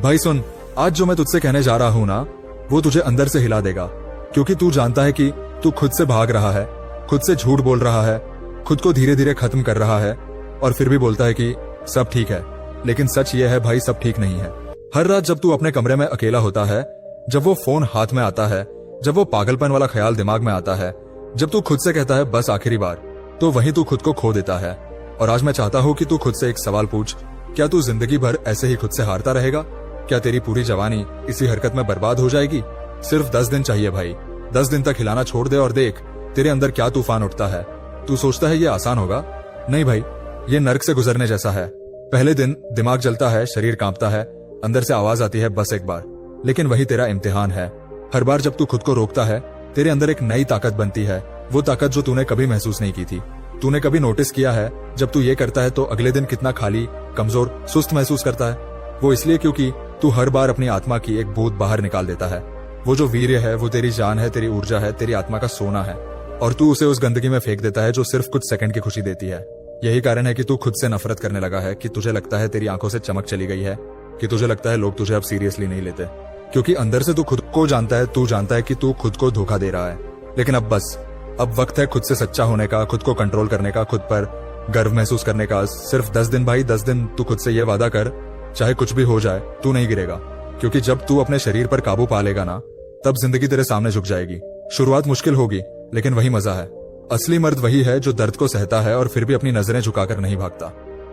भाई सुन, आज जो मैं तुझसे कहने जा रहा हूं ना, वो तुझे अंदर से हिला देगा। क्योंकि तू जानता है कि तू खुद से भाग रहा है, खुद से झूठ बोल रहा है, खुद को धीरे धीरे खत्म कर रहा है, और फिर भी बोलता है कि सब ठीक है। लेकिन सच ये है भाई, सब ठीक नहीं है। हर रात जब तू अपने कमरे में अकेला होता है, जब वो फोन हाथ में आता है, जब वो पागलपन वाला ख्याल दिमाग में आता है, जब तू खुद से कहता है बस आखिरी बार, तो वहीं तू खुद को खो देता है। और आज मैं चाहता हूं कि तू खुद से एक सवाल पूछ, क्या तू जिंदगी भर ऐसे ही खुद से हारता रहेगा? क्या तेरी पूरी जवानी इसी हरकत में बर्बाद हो जाएगी? सिर्फ 10 दिन चाहिए भाई। 10 दिन तक हिलाना छोड़ दे और देख तेरे अंदर क्या तूफान उठता है। तू सोचता है ये आसान होगा? नहीं भाई, ये नर्क से गुजरने जैसा है। पहले दिन दिमाग जलता है, शरीर कांपता है, अंदर से आवाज आती है बस एक बार। लेकिन वही तेरा इम्तिहान है। हर बार जब तू खुद को रोकता है, तेरे अंदर एक नई ताकत बनती है। वो ताकत जो तूने कभी महसूस नहीं की थी। तूने कभी नोटिस किया है जब तू ये करता है तो अगले दिन कितना खाली, कमजोर, सुस्त महसूस करता है? वो इसलिए क्योंकि तू हर बार अपनी आत्मा की एक बूंद बाहर निकाल देता है। वो जो वीर्य है, वो तेरी जान है, तेरी ऊर्जा है, तेरी आत्मा का सोना है, और तू उसे उस गंदगी में फेंक देता है जो सिर्फ कुछ सेकंड की खुशी देती है। यही कारण है कि तू खुद से नफरत करने लगा है, कि तुझे लगता है तेरी आंखों से चमक चली गई है, कि तुझे लगता है लोग तुझे अब सीरियसली नहीं लेते। क्योंकि अंदर से तू खुद को जानता है, तू जानता है कि तू खुद को धोखा दे रहा है। लेकिन अब वक्त है खुद से सच्चा होने का, खुद को कंट्रोल करने का, खुद पर गर्व महसूस करने का। सिर्फ 10 दिन भाई, 10 दिन तू खुद से ये वादा कर, चाहे कुछ भी हो जाए तू नहीं गिरेगा। क्योंकि जब तू अपने शरीर पर काबू पा लेगा ना, तब जिंदगी तेरे सामने झुक जाएगी। शुरुआत मुश्किल होगी, लेकिन वही मजा है। असली मर्द वही है जो दर्द को सहता है और फिर भी अपनी नजरें झुकाकर नहीं भागता।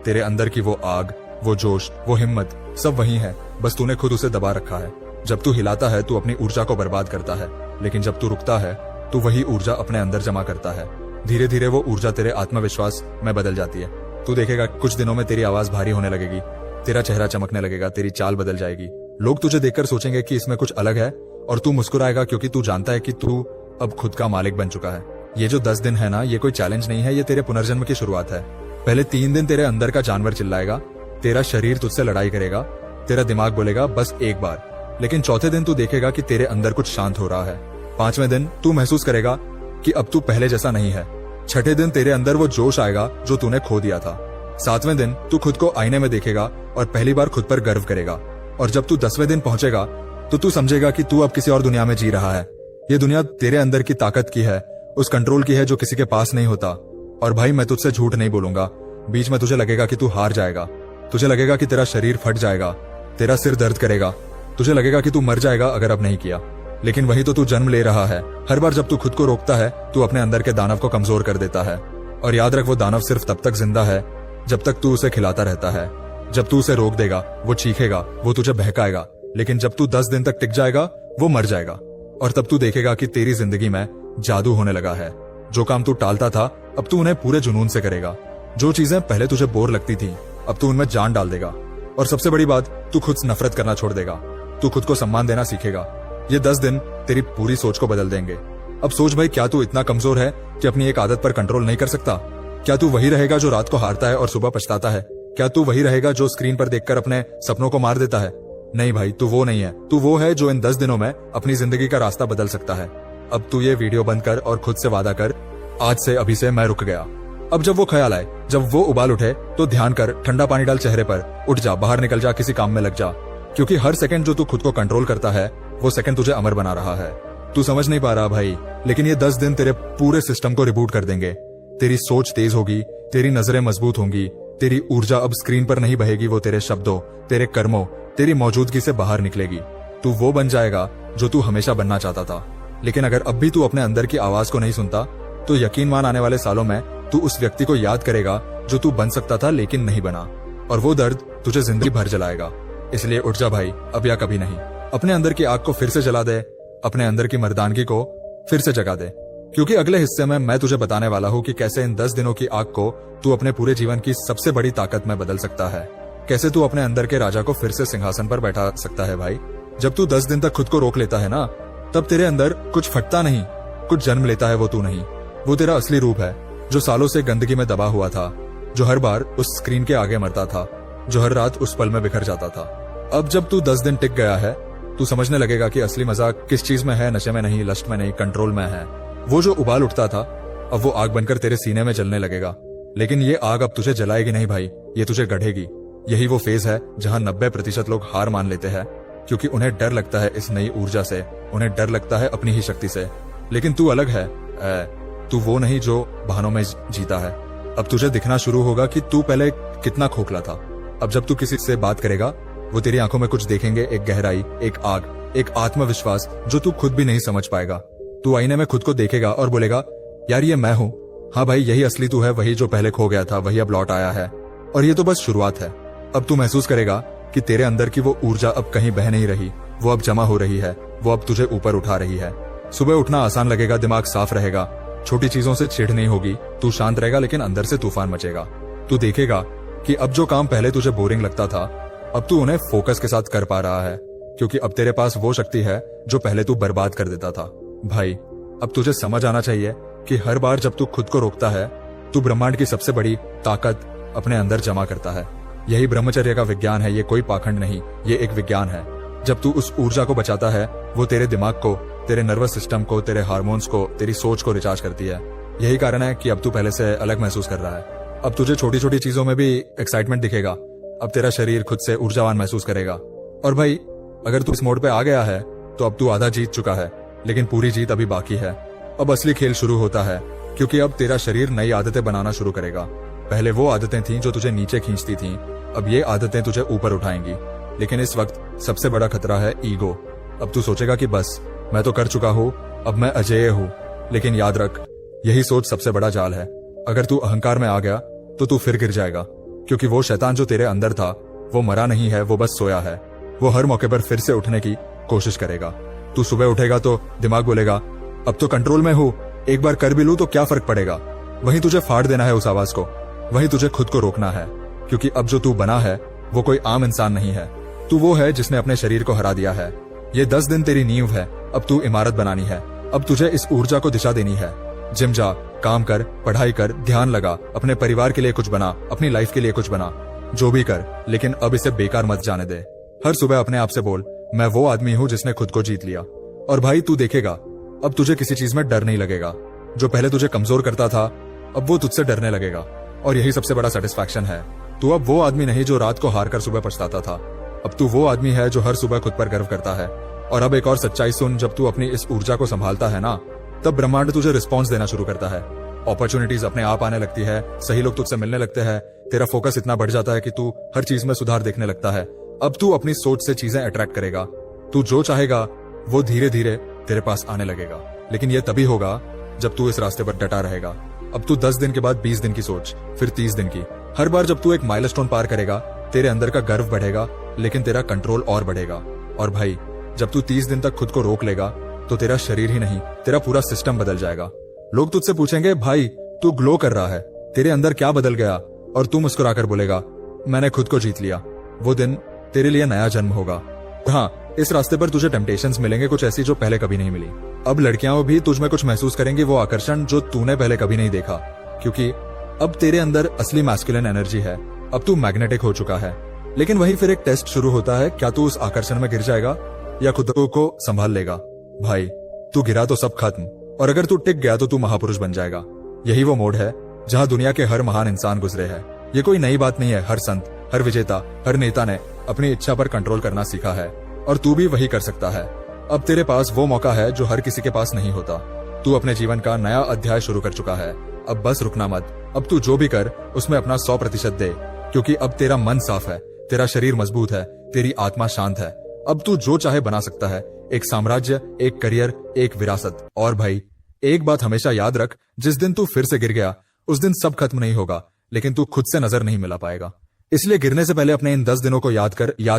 तेरे अंदर की वो आग, वो जोश, वो हिम्मत, सब वही है, बस तूने खुद उसे दबा रखा है। जब तू हिलाता है तू अपनी ऊर्जा को बर्बाद करता है, लेकिन जब तू रुकता है तो वही ऊर्जा अपने अंदर जमा करता है। धीरे धीरे वो ऊर्जा तेरे आत्मविश्वास में बदल जाती है। तू देखेगा कुछ दिनों में तेरी आवाज भारी होने लगेगी, तेरा चेहरा चमकने लगेगा, तेरी चाल बदल जाएगी। लोग तुझे देखकर सोचेंगे कि इसमें कुछ अलग है, और तू मुस्कुराएगा क्योंकि तू जानता है कि तू अब खुद का मालिक बन चुका है। ये जो 10 दिन है ना, ये कोई चैलेंज नहीं है, ये तेरे पुनर्जन्म की शुरुआत है। पहले 3 दिन तेरे अंदर का जानवर चिल्लाएगा, तेरा शरीर तुझसे लड़ाई करेगा, तेरा दिमाग बोलेगा बस एक बार। लेकिन चौथे दिन तू देखेगा कि तेरे अंदर कुछ शांत हो रहा है। 5वें दिन तू महसूस करेगा कि अब तू पहले जैसा नहीं है। 6ठे दिन तेरे अंदर वो जोश आएगा जो तूने खो दिया था। 7वें दिन तू खुद को आईने में देखेगा और पहली बार खुद पर गर्व करेगा। और जब तू 10वें दिन पहुंचेगा तो तू समझेगा कि तू अब किसी और दुनिया में जी रहा है। ये दुनिया तेरे अंदर की ताकत की है, उस कंट्रोल की है जो किसी के पास नहीं होता। और भाई मैं तुझसे झूठ नहीं बोलूंगा, बीच में तुझे लगेगा कि तू हार जाएगा, तुझे लगेगा कि तेरा शरीर फट जाएगा, तेरा सिर दर्द करेगा, तुझे लगेगा कि तू मर जाएगा अगर अब नहीं किया। लेकिन वही तो तू जन्म ले रहा है। हर बार जब तू खुद को रोकता है तू अपने अंदर के दानव को कमजोर कर देता है। और याद रख, वो दानव सिर्फ तब तक जिंदा है जब तक तू उसे खिलाता रहता है। जब तू उसे रोक देगा वो चीखेगा, वो तुझे बहकाएगा, लेकिन जब तू 10 दिन तक टिक जाएगा वो मर जाएगा। और तब तू देखेगा कि तेरी जिंदगी में जादू होने लगा है। जो काम तू टालता था अब तू उन्हें पूरे जुनून से करेगा। जो चीजें पहले तुझे बोर लगती थी अब तू उनमें जान डाल देगा। और सबसे बड़ी बात, तू खुद से नफरत करना छोड़ देगा, तू खुद को सम्मान देना सीखेगा। ये 10 दिन तेरी पूरी सोच को बदल देंगे। अब सोच भाई, क्या तू इतना कमजोर है कि अपनी एक आदत पर कंट्रोल नहीं कर सकता? क्या तू वही रहेगा जो रात को हारता है और सुबह पछताता है? क्या तू वही रहेगा जो स्क्रीन पर देखकर अपने सपनों को मार देता है? नहीं भाई, तू वो नहीं है। तू वो है जो इन 10 दिनों में अपनी जिंदगी का रास्ता बदल सकता है। अब तू ये वीडियो बंद कर और खुद से वादा कर, आज से, अभी से मैं रुक गया। अब जब वो ख्याल आए, जब वो उबाल उठे, तो ध्यान कर, ठंडा पानी डाल चेहरे पर, उठ जा, बाहर निकल जा, किसी काम में लग जा। क्योंकि हर सेकंड जो तू खुद को कंट्रोल करता है वो सेकंड तुझे अमर बना रहा है। तू समझ नहीं पा रहा भाई, लेकिन ये 10 दिन तेरे पूरे सिस्टम को रिबूट कर देंगे। तेरी सोच तेज होगी, तेरी नजरें मजबूत होंगी, तेरी ऊर्जा अब स्क्रीन पर नहीं बहेगी, वो तेरे शब्दों, तेरे कर्मों, तेरी मौजूदगी से बाहर निकलेगी। तू वो बन जाएगा जो तू हमेशा बनना चाहता था। लेकिन अगर अब भी तू अपने अंदर की आवाज को नहीं सुनता, तो यकीन मान आने वाले सालों में तू उस व्यक्ति को याद करेगा जो तू बन सकता था लेकिन नहीं बना। और वो दर्द तुझे जिंदगी भर जलाएगा। इसलिए उठ जा भाई, अब या कभी नहीं। अपने अंदर की आग को फिर से जला दे, अपने अंदर की मर्दानगी को फिर से जगा दे। क्योंकि अगले हिस्से में मैं तुझे बताने वाला हूँ कि कैसे इन 10 दिनों की आग को तू अपने पूरे जीवन की सबसे बड़ी ताकत में बदल सकता है। कैसे तू अपने अंदर के राजा को फिर से सिंहासन पर बैठा सकता है भाई। जब तू 10 दिन तक खुद को रोक लेता है ना, तब तेरे अंदर कुछ फटता नहीं, कुछ जन्म लेता है। वो तू नहीं, वो तेरा असली रूप है, जो सालों से गंदगी में दबा हुआ था, जो हर बार उस स्क्रीन के आगे मरता था, जो हर रात उस पल में बिखर जाता था। अब जब तू 10 दिन टिक गया है, तू समझने लगेगा कि असली मजा किस चीज में है, नशे में नहीं, लस्ट में नहीं, कंट्रोल में है। वो जो उबाल उठता था अब वो आग बनकर तेरे सीने में जलने लगेगा। लेकिन ये आग अब तुझे जलाएगी नहीं भाई, ये तुझे गढ़ेगी। यही वो फेज है जहां 90% लोग हार मान लेते हैं, क्योंकि उन्हें डर लगता है इस नई ऊर्जा से, उन्हें डर लगता है अपनी ही शक्ति से। लेकिन तू अलग है। तू वो नहीं जो बहानों में जीता है। अब तुझे दिखना शुरू होगा कि तू पहले कितना खोखला था। अब जब तू किसी से बात करेगा, वो तेरी आंखों में कुछ देखेंगे, एक गहराई, एक आग, एक आत्मविश्वास जो तू खुद भी नहीं समझ पाएगा। तू आईने में खुद को देखेगा और बोलेगा, यार ये मैं हूँ। हाँ भाई, यही असली तू है, वही जो पहले खो गया था, वही अब लौट आया है। और ये तो बस शुरुआत है। अब तू महसूस करेगा कि तेरे अंदर की वो ऊर्जा अब कहीं बह नहीं रही, वो अब जमा हो रही है, वो अब तुझे ऊपर उठा रही है। सुबह उठना आसान लगेगा, दिमाग साफ रहेगा, छोटी चीजों से चिढ़ नहीं होगी, तू शांत रहेगा, लेकिन अंदर से तूफान मचेगा। तू देखेगा कि अब जो काम पहले तुझे बोरिंग लगता था, अब तू उन्हें फोकस के साथ कर पा रहा है, क्योंकि अब तेरे पास वो शक्ति है जो पहले तू बर्बाद कर देता था। भाई, अब तुझे समझ आना चाहिए कि हर बार जब तू खुद को रोकता है, तू ब्रह्मांड की सबसे बड़ी ताकत अपने अंदर जमा करता है। यही ब्रह्मचर्य का विज्ञान है, ये कोई पाखंड नहीं, ये एक विज्ञान है। जब तू उस ऊर्जा को बचाता है, वो तेरे दिमाग को, तेरे नर्वस सिस्टम को, तेरे हार्मोन्स को, तेरी सोच को रिचार्ज करती है। यही कारण है कि अब तू पहले से अलग महसूस कर रहा है। अब तुझे छोटी छोटी चीजों में भी एक्साइटमेंट दिखेगा। अब तेरा शरीर खुद से ऊर्जावान महसूस करेगा। और भाई, अगर तू इस मोड पे आ गया है, तो अब तू आधा जीत चुका है, लेकिन पूरी जीत अभी बाकी है। अब असली खेल शुरू होता है, क्योंकि अब तेरा शरीर नई आदतें बनाना शुरू करेगा। पहले वो आदतें थीं जो तुझे नीचे खींचती थीं, अब ये आदतें तुझे ऊपर उठाएंगी। लेकिन इस वक्त सबसे बड़ा खतरा है ईगो। अब तू सोचेगा कि बस मैं तो कर चुका हूँ, अब मैं अजेय हूँ। लेकिन याद रख, यही सोच सबसे बड़ा जाल है। अगर तू अहंकार में आ गया तो तू फिर गिर जाएगा, क्योंकि वो शैतान जो तेरे अंदर था, वो मरा नहीं है, वो बस सोया है। वो हर मौके पर फिर से उठने की कोशिश करेगा। तू सुबह उठेगा तो दिमाग बोलेगा, अब तो कंट्रोल में हूँ, एक बार कर भी लूं तो क्या फर्क पड़ेगा। वहीं तुझे फाड़ देना है उस आवाज को, वहीं तुझे खुद को रोकना है, क्योंकि अब जो तू बना है वो कोई आम इंसान नहीं है। तू वो है जिसने अपने शरीर को हरा दिया है। ये 10 दिन तेरी नींव है, अब तू इमारत बनानी है। अब तुझे इस ऊर्जा को दिशा देनी है। जिम जा, काम कर, पढ़ाई कर, ध्यान लगा, अपने परिवार के लिए कुछ बना, अपनी लाइफ के लिए कुछ बना, जो भी कर, लेकिन अब इसे बेकार मत जाने दे। हर सुबह अपने आप से बोल, मैं वो आदमी हूँ जिसने खुद को जीत लिया। और भाई, तू देखेगा अब तुझे किसी चीज में डर नहीं लगेगा। जो पहले तुझे कमजोर करता था, अब वो तुझसे डरने लगेगा। और यही सबसे बड़ा सेटिस्फैक्शन है। तू अब वो आदमी नहीं जो रात को हार कर सुबह पछताता था। अब तू वो आदमी है जो हर सुबह खुद पर गर्व करता है। और अब एक और सच्चाई सुन, जब तू अपनी इस ऊर्जा को संभालता है ना, तब ब्रह्मांड तुझे रिस्पॉन्स देना शुरू करता है। अपॉर्चुनिटीज अपने आप आने लगती है, सही लोग तुझसे मिलने लगते हैं, तेरा फोकस इतना बढ़ जाता है कि तू हर चीज में सुधार देखने लगता है। अब तू अपनी सोच से चीजें अट्रैक्ट करेगा। तू जो चाहेगा वो धीरे धीरे तेरे पास आने लगेगा। लेकिन ये तभी होगा जब तू इस रास्ते पर डटा रहेगा। अब तू 10 दिन के बाद 20 दिन की सोच, फिर 30 दिन की। हर बार जब तू एक माइलस्टोन पार करेगा, तेरे अंदर का गर्व बढ़ेगा, लेकिन तेरा कंट्रोल और बढ़ेगा। और भाई, जब तू 30 दिन तक खुद को रोक लेगा, तो तेरा शरीर ही नहीं, तेरा पूरा सिस्टम बदल जाएगा। लोग तुझसे पूछेंगे, भाई तू ग्लो कर रहा है, तेरे अंदर क्या बदल गया? और तू मुस्कुराकर बोलेगा, मैंने खुद को जीत लिया। वो दिन तेरे लिए नया जन्म होगा। हाँ, इस रास्ते पर तुझे टेम्पटेशंस मिलेंगे, कुछ ऐसी जो पहले कभी नहीं मिली। अब लड़कियां भी तुझ में कुछ महसूस करेंगी, वो आकर्षण जो तूने पहले कभी नहीं देखा, क्योंकि अब तेरे अंदर असली मैस्कुलिन एनर्जी है। अब तू मैग्नेटिक हो चुका है। लेकिन वही फिर एक टेस्ट शुरू होता है, क्या तू उस आकर्षण में गिर जाएगा या खुद को संभाल लेगा? भाई, तू गिरा तो सब खत्म, और अगर तू टिक गया तो तू महापुरुष बन जाएगा। यही वो मोड़ है जहां दुनिया के हर महान इंसान गुजरे हैं। ये कोई नई बात नहीं है। हर संत, हर विजेता, हर नेता ने अपनी इच्छा पर कंट्रोल करना सीखा है, और तू भी वही कर सकता है। अब तेरे पास वो मौका है जो हर किसी के पास नहीं होता। तू अपने जीवन का नया अध्याय शुरू कर चुका है। अब बस रुकना मत। अब तू जो भी कर उसमें अपना 100% दे, क्योंकि अब तेरा मन साफ है, तेरा शरीर मजबूत है, तेरी आत्मा शांत है। अब तू जो चाहे बना सकता है, एक साम्राज्य, एक करियर, एक विरासत। और भाई, एक बात हमेशा याद रख, जिस दिन तू फिर से गिर गया, उस दिन सब खत्म नहीं होगा, लेकिन तू खुद से नजर नहीं मिला पाएगा। इसलिए गिरने से पहले अपने इन 10 दिनों को याद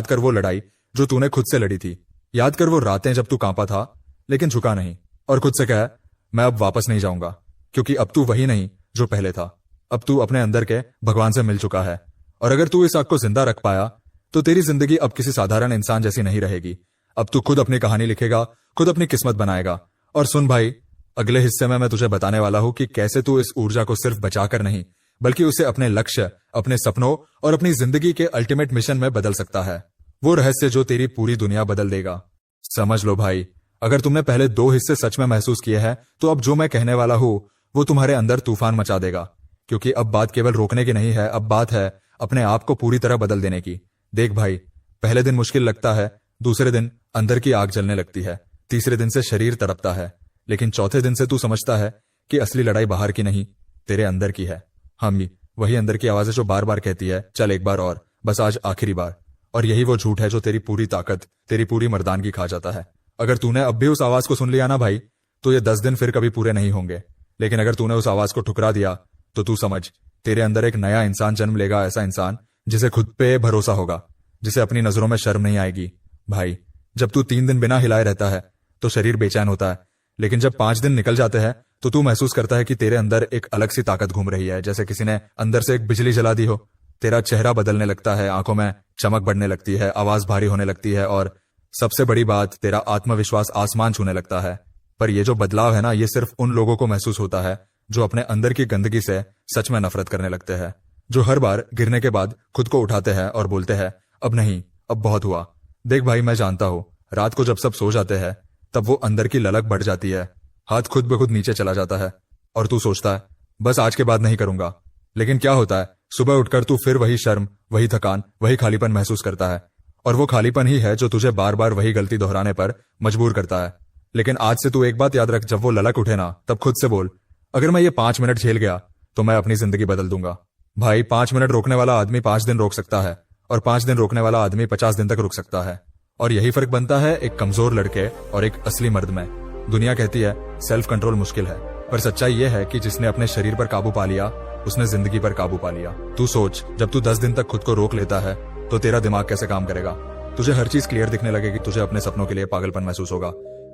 कर वो लड़ाई जो तूने खुद से लड़ी थी। याद कर वो रातें जब तू कांपा था, लेकिन झुका नहीं, और खुद से कह, मैं अब वापस नहीं जाऊंगा, क्योंकि अब तू वही नहीं जो पहले था। अब तू अपने अंदर के भगवान से मिल चुका है। और अगर तू इस आग को जिंदा रख पाया, तो तेरी जिंदगी अब किसी साधारण इंसान जैसी नहीं रहेगी। अब तू खुद अपनी कहानी लिखेगा, खुद अपनी किस्मत बनाएगा। और सुन भाई, अगले हिस्से में मैं तुझे बताने वाला हूं कि कैसे तू इस ऊर्जा को सिर्फ बचाकर नहीं, बल्कि उसे अपने लक्ष्य, अपने सपनों और अपनी जिंदगी के अल्टीमेट मिशन में बदल सकता है। वो रहस्य जो तेरी पूरी दुनिया बदल देगा। समझ लो भाई, अगर तुमने पहले 2 हिस्से सच में महसूस किए हैं, तो अब जो मैं कहने वाला हूं वो तुम्हारे अंदर तूफान मचा देगा। क्योंकि अब बात केवल रोकने की नहीं है, अब बात है अपने आप को पूरी तरह बदल देने की। देख भाई, पहले दिन मुश्किल लगता है, दूसरे दिन अंदर की आग जलने लगती है, तीसरे दिन से शरीर तड़पता है, लेकिन चौथे दिन से तू समझता है कि असली लड़ाई बाहर की नहीं, तेरे अंदर की है। हम वही अंदर की आवाज है जो बार बार कहती है चल एक बार और, बस आज आखिरी बार। और यही वो झूठ है जो तेरी पूरी ताकत, तेरी पूरी मर्दानगी खा जाता है। अगर तूने अब भी उस आवाज को सुन लिया ना भाई, तो ये 10 दिन फिर कभी पूरे नहीं होंगे। लेकिन अगर तूने उस आवाज को ठुकरा दिया तो तू समझ, तेरे अंदर एक नया इंसान जन्म लेगा, ऐसा इंसान जिसे खुद पे भरोसा होगा, जिसे अपनी नजरों में शर्म नहीं आएगी। भाई, जब तू 3 दिन बिना हिलाए रहता है तो शरीर बेचैन होता है, लेकिन जब 5 दिन निकल जाते हैं तो तू महसूस करता है कि तेरे अंदर एक अलग सी ताकत घूम रही है, जैसे किसी ने अंदर से एक बिजली जला दी हो। तेरा चेहरा बदलने लगता है, आंखों में चमक बढ़ने लगती है, आवाज भारी होने लगती है, और सबसे बड़ी बात, तेरा आत्मविश्वास आसमान छूने लगता है। पर ये जो बदलाव है ना, ये सिर्फ उन लोगों को महसूस होता है जो अपने अंदर की गंदगी से सच में नफरत करने लगते हैं, जो हर बार गिरने के बाद खुद को उठाते हैं और बोलते हैं अब नहीं, अब बहुत हुआ। देख भाई, मैं जानता हूं, रात को जब सब सो जाते हैं तब वो अंदर की ललक बढ़ जाती है, हाथ खुद ब खुद नीचे चला जाता है और तू सोचता है बस आज के बाद नहीं करूंगा। लेकिन क्या होता है, सुबह उठकर तू फिर वही शर्म, वही थकान, वही खालीपन महसूस करता है, और वो खालीपन ही है जो तुझे बार बार वही गलती दोहराने पर मजबूर करता है। लेकिन आज से तू एक बात याद रख, जब वो ललक उठे ना, तब खुद से बोल अगर मैं ये 5 मिनट झेल गया तो मैं अपनी जिंदगी बदल दूंगा। भाई, 5 मिनट रोकने वाला आदमी 5 दिन रोक सकता है, और 5 दिन रोकने वाला आदमी 50 दिन तक रुक सकता है। और यही फर्क बनता है एक कमजोर लड़के और एक असली मर्द में। दुनिया कहती है सेल्फ कंट्रोल मुश्किल है, पर सच्चाई यह है कि जिसने अपने शरीर पर काबू पा लिया उसने जिंदगी पर काबू पा लिया। तू सोच, जब तू 10 दिन तक खुद को रोक लेता है तो तेरा दिमाग कैसे काम करेगा। तुझे हर चीज क्लियर दिखने लगेगी, तुझे अपने सपनों के लिए पागलपन महसूस होगा,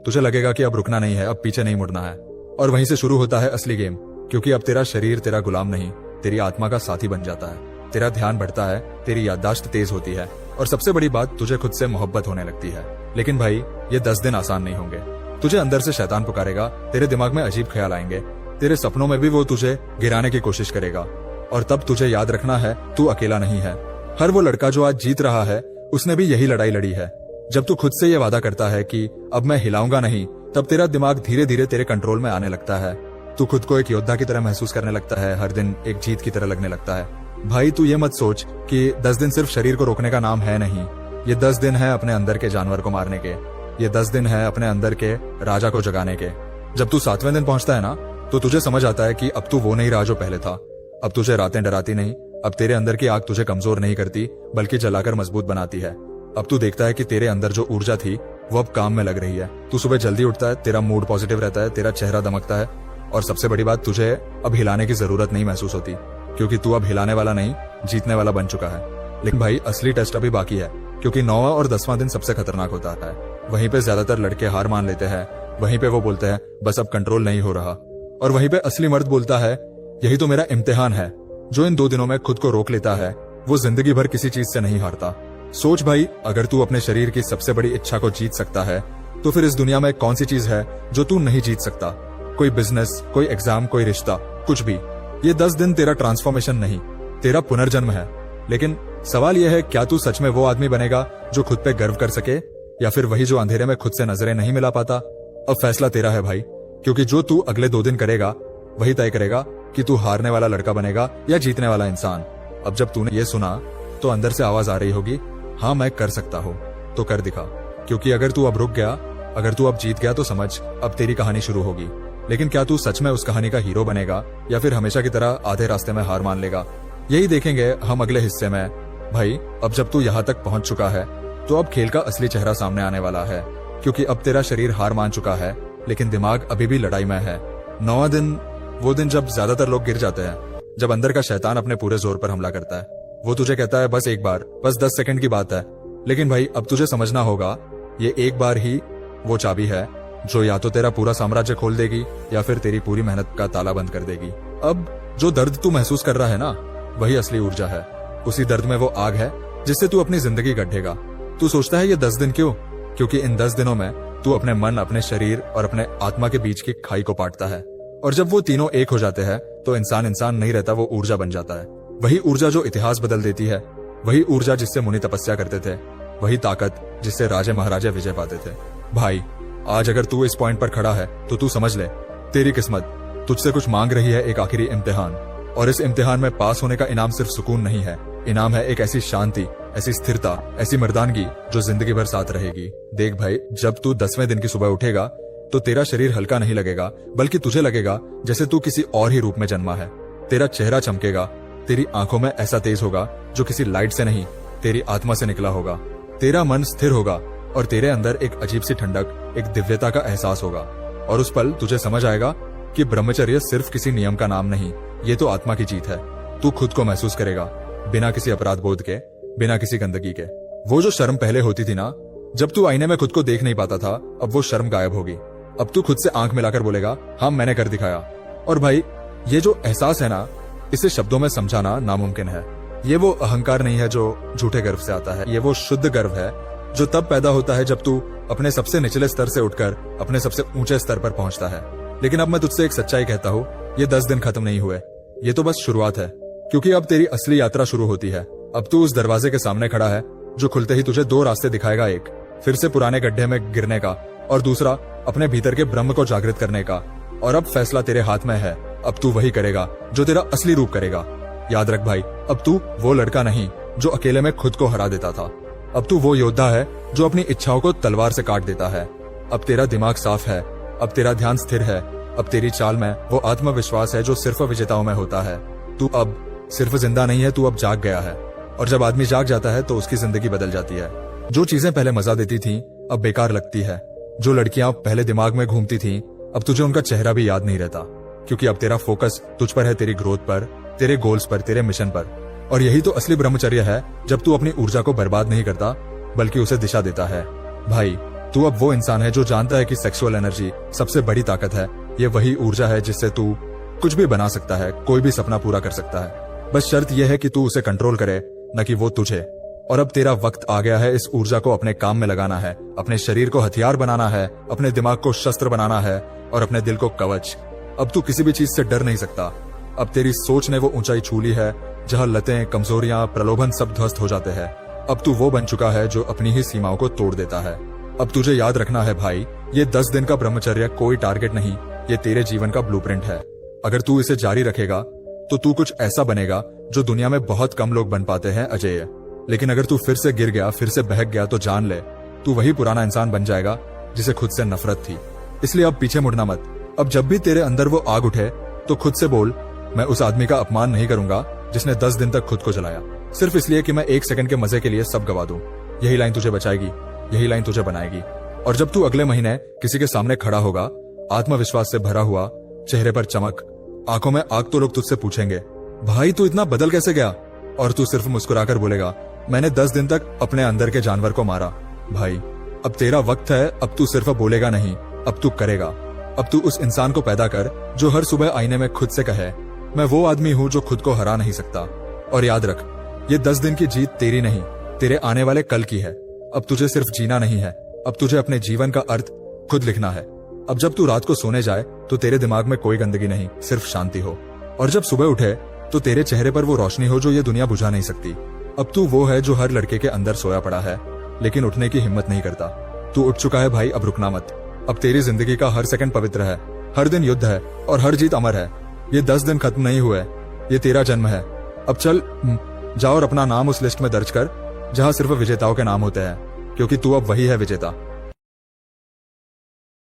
तुझे लगेगा कि अब रुकना नहीं है, अब पीछे नहीं मुड़ना है। और वहीं से शुरू होता है असली गेम, क्योंकि अब तेरा शरीर तेरा गुलाम नहीं, तेरी आत्मा का साथी बन जाता है। तेरा ध्यान बढ़ता है, तेरी याददाश्त तेज होती है, और सबसे बड़ी बात, तुझे खुद से मोहब्बत होने लगती है। लेकिन भाई, ये 10 दिन आसान नहीं होंगे। तुझे अंदर से शैतान पुकारेगा, तेरे दिमाग में अजीब ख्याल आएंगे, तेरे सपनों में भी वो तुझे गिराने की कोशिश करेगा। और तब तुझे याद रखना है, तू अकेला नहीं है। हर वो लड़का जो आज जीत रहा है, उसने भी यही लड़ाई लड़ी है। जब तू खुद से ये वादा करता है कि अब मैं हिलाऊंगा नहीं, तब तेरा दिमाग धीरे धीरे तेरे कंट्रोल में आने लगता है। तू खुद को एक योद्धा की तरह महसूस करने लगता है, हर दिन एक जीत की तरह लगने लगता है। भाई, तू ये मत सोच कि 10 दिन सिर्फ शरीर को रोकने का नाम है, नहीं। ये 10 दिन है अपने अंदर के जानवर को मारने के, ये 10 दिन है अपने अंदर के राजा को जगाने के। जब तू 7वें दिन पहुंचता है ना, तो तुझे समझ आता है कि अब तू वो नहीं रहा जो पहले था। अब तुझे रातें डराती नहीं, अब तेरे अंदर की आग तुझे कमजोर नहीं करती बल्कि जलाकर मजबूत बनाती है। अब तू देखता है कि तेरे अंदर जो ऊर्जा थी वो अब काम में लग रही है। तू सुबह जल्दी उठता है, तेरा मूड पॉजिटिव रहता है, तेरा चेहरा दमकता है, और सबसे बड़ी बात, तुझे अब हिलाने की जरूरत नहीं महसूस होती, क्योंकि तू अब हिलाने वाला नहीं, जीतने वाला बन चुका है। लेकिन भाई, असली टेस्ट अभी बाकी है, क्योंकि 9वां और 10वां दिन सबसे खतरनाक होता है। वहीं पे ज्यादातर लड़के हार मान लेते हैं, वहीं पे वो बोलते हैं बस अब कंट्रोल नहीं हो रहा, और वहीं पे असली मर्द बोलता है यही तो मेरा इम्तिहान है। जो इन 2 दिनों में खुद को रोक लेता है वो जिंदगी भर किसी चीज से नहीं हारता। सोच भाई, अगर तू अपने शरीर की सबसे बड़ी इच्छा को जीत सकता है, तो फिर इस दुनिया में कौन सी चीज है जो तू नहीं जीत सकता। कोई बिजनेस, कोई एग्जाम, कोई रिश्ता, कुछ भी। ये 10 दिन तेरा ट्रांसफॉर्मेशन नहीं, तेरा पुनर्जन्म है। लेकिन सवाल यह है, क्या तू सच में वो आदमी बनेगा जो खुद पे गर्व कर सके, या फिर वही जो अंधेरे में खुद से नजरें नहीं मिला पाता। अब फैसला तेरा है भाई, क्योंकि जो तू अगले 2 दिन करेगा वही तय करेगा कि तू हारने वाला लड़का बनेगा या जीतने वाला इंसान। अब जब तूने ये सुना तो अंदर से आवाज आ रही होगी, हाँ मैं कर सकता हूँ, तो कर दिखा। क्योंकि अगर तू अब रुक गया, अगर तू अब जीत गया, तो समझ अब तेरी कहानी शुरू होगी। लेकिन क्या तू सच में उस कहानी का हीरो बनेगा, या फिर हमेशा की तरह आधे रास्ते में हार मान लेगा, यही देखेंगे हम अगले हिस्से में। भाई, अब जब तू यहाँ तक पहुंच चुका है, तो अब खेल का असली चेहरा सामने आने वाला है, क्योंकि अब तेरा शरीर हार मान चुका है, लेकिन दिमाग अभी भी लड़ाई में है। 9वां दिन, वो दिन जब ज्यादातर लोग गिर जाते हैं, जब अंदर का शैतान अपने पूरे जोर पर हमला करता है। वो तुझे कहता है बस एक बार, बस 10 सेकंड की बात है। लेकिन भाई, अब तुझे समझना होगा, ये एक बार ही वो चाबी है जो या तो तेरा पूरा साम्राज्य खोल देगी या फिर तेरी पूरी मेहनत का ताला बंद कर देगी। अब जो दर्द तू महसूस कर रहा है ना, वही असली ऊर्जा है। उसी दर्द में वो आग है जिससे तू अपनी जिंदगी गढ़ेगा। तू सोचता है ये 10 दिन क्यों? क्योंकि इन 10 दिनों में तू अपने मन, अपने शरीर और अपने आत्मा के बीच की खाई को पाटता है। और जब वो तीनों एक हो जाते हैं तो इंसान इंसान नहीं रहता, वो ऊर्जा बन जाता है। वही ऊर्जा जो इतिहास बदल देती है, वही ऊर्जा जिससे मुनि तपस्या करते थे, वही ताकत जिससे राजे महाराजे विजय पाते थे। भाई, आज अगर तू इस पॉइंट पर खड़ा है तो तू समझ ले, तेरी किस्मत तुझसे कुछ मांग रही है, एक आखिरी इम्तिहान। और इस इम्तिहान में पास होने का इनाम सिर्फ सुकून नहीं है, इनाम है एक ऐसी शांति, ऐसी स्थिरता, ऐसी मर्दानगी जो जिंदगी भर साथ रहेगी। देख भाई, जब तू 10वें दिन की सुबह उठेगा तो तेरा शरीर हल्का नहीं लगेगा, बल्कि तुझे लगेगा जैसे तू किसी और ही रूप में जन्मा है। तेरा चेहरा चमकेगा, तेरी आंखों में ऐसा तेज होगा जो किसी लाइट से नहीं, तेरी आत्मा से निकला होगा। तेरा मन स्थिर होगा और तेरे अंदर एक अजीब सी ठंडक, एक दिव्यता का एहसास होगा। और उस पल तुझे समझ आएगा कि ब्रह्मचर्य सिर्फ किसी नियम का नाम नहीं, ये तो आत्मा की जीत है। तू खुद को महसूस करेगा बिना किसी अपराध बोध के, बिना किसी गंदगी के। वो जो शर्म पहले होती थी ना, जब तू आईने में खुद को देख नहीं पाता था, अब वो शर्म गायब होगी। अब तू खुद से आंख मिलाकर बोलेगा, हाँ मैंने कर दिखाया। और भाई, ये जो एहसास है ना, इसे शब्दों में समझाना नामुमकिन है। ये वो अहंकार नहीं है जो झूठे गर्व से आता है, ये वो शुद्ध गर्व है जो तब पैदा होता है जब तू अपने सबसे निचले स्तर से उठकर अपने सबसे ऊंचे स्तर पर पहुंचता है। लेकिन अब मैं तुझसे एक सच्चाई कहता हूँ, ये 10 दिन खत्म नहीं हुए, ये तो बस शुरुआत है। क्योंकि अब तेरी असली यात्रा शुरू होती है। अब तू उस दरवाजे के सामने खड़ा है जो खुलते ही तुझे 2 रास्ते दिखाएगा, एक फिर से पुराने गड्ढे में गिरने का, और दूसरा अपने भीतर के ब्रह्म को जागृत करने का। और अब फैसला तेरे हाथ में है, अब तू वही करेगा जो तेरा असली रूप करेगा। याद रख भाई, अब तू वो लड़का नहीं जो अकेले में खुद को हरा देता था, अब तू वो योद्धा है जो अपनी इच्छाओं को तलवार से काट देता है। अब तेरा दिमाग साफ है, अब तेरा ध्यान स्थिर है, अब तेरी चाल में वो आत्मविश्वास है जो सिर्फ विजेताओं में होता है। तू अब सिर्फ जिंदा नहीं है, तू अब जाग गया है। और जब आदमी जाग जाता है तो उसकी जिंदगी बदल जाती है। जो चीजें पहले मजा देती थी अब बेकार लगती है। जो लड़कियां पहले दिमाग में घूमती थी, अब तुझे उनका चेहरा भी याद नहीं रहता, क्योंकि अब तेरा फोकस तुझ पर है, तेरी ग्रोथ पर, तेरे गोल्स पर, तेरे मिशन पर। और यही तो असली ब्रह्मचर्य है, जब तू अपनी ऊर्जा को बर्बाद नहीं करता बल्कि उसे दिशा देता है। भाई, तू अब वो इंसान है जो जानता है कि सेक्सुअल एनर्जी सबसे बड़ी ताकत है। ये वही ऊर्जा है जिससे तू कुछ भी बना सकता है, कोई भी सपना पूरा कर सकता है। बस शर्त यह है कि तू उसे कंट्रोल करे, न कि वो तुझे। और अब तेरा वक्त आ गया है इस ऊर्जा को अपने काम में लगाना है, अपने शरीर को हथियार बनाना है, अपने दिमाग को शस्त्र बनाना है और अपने दिल को कवच। अब तू किसी भी चीज से डर नहीं सकता। अब तेरी सोच ने वो ऊंचाई छू ली है जहां लतें, कमजोरियां, प्रलोभन सब ध्वस्त हो जाते हैं। अब तू वो बन चुका है जो अपनी ही सीमाओं को तोड़ देता है। अब तुझे याद रखना है भाई, ये 10 दिन का ब्रह्मचर्य कोई टारगेट नहीं, ये तेरे जीवन का ब्लूप्रिंट है। अगर तू इसे जारी रखेगा तो तू कुछ ऐसा बनेगा जो दुनिया में बहुत कम लोग बन पाते हैं, अजेय। लेकिन अगर तू फिर से गिर गया, फिर से बहक गया, तो जान ले तू वही पुराना इंसान बन जाएगा जिसे खुद से नफरत थी। इसलिए अब पीछे मुड़ना मत। अब जब भी तेरे अंदर वो आग उठे तो खुद से बोल, मैं उस आदमी का अपमान नहीं करूंगा जिसने 10 दिन तक खुद को जलाया, सिर्फ इसलिए कि मैं 1 सेकंड के मजे के लिए सब गवा दूं। यही लाइन तुझे बचाएगी, यही लाइन तुझे बनाएगी। और जब तू अगले महीने किसी के सामने खड़ा होगा, आत्मविश्वास से भरा हुआ, चेहरे पर चमक, आंखों में आग, तो लोग तुझसे पूछेंगे, भाई तू इतना बदल कैसे गया? और तू सिर्फ मुस्कुराकर बोलेगा, मैंने 10 दिन तक अपने अंदर के जानवर को मारा। भाई, अब तेरा वक्त है, अब तू सिर्फ बोलेगा नहीं, अब तू करेगा। अब तू उस इंसान को पैदा कर जो हर सुबह आईने में खुद से कहे, मैं वो आदमी हूं जो खुद को हरा नहीं सकता। और याद रख, ये 10 दिन की जीत तेरी नहीं, तेरे आने वाले कल की है। अब तुझे सिर्फ जीना नहीं है, अब तुझे अपने जीवन का अर्थ खुद लिखना है। अब जब तू रात को सोने जाए तो तेरे दिमाग में कोई गंदगी नहीं, सिर्फ शांति हो। और जब सुबह उठे तो तेरे चेहरे पर वो रोशनी हो जो ये दुनिया बुझा नहीं सकती। अब तू वो है जो हर लड़के के अंदर सोया पड़ा है लेकिन उठने की हिम्मत नहीं करता। तू उठ चुका है भाई, अब रुकना मत। अब तेरी जिंदगी का हर सेकंड पवित्र है, हर दिन युद्ध है और हर जीत अमर है। ये 10 दिन खत्म नहीं हुए, ये तेरा जन्म है। अब चल जा और अपना नाम उस लिस्ट में दर्ज कर जहां सिर्फ विजेताओं के नाम होते हैं, क्योंकि तू अब वही है विजेता।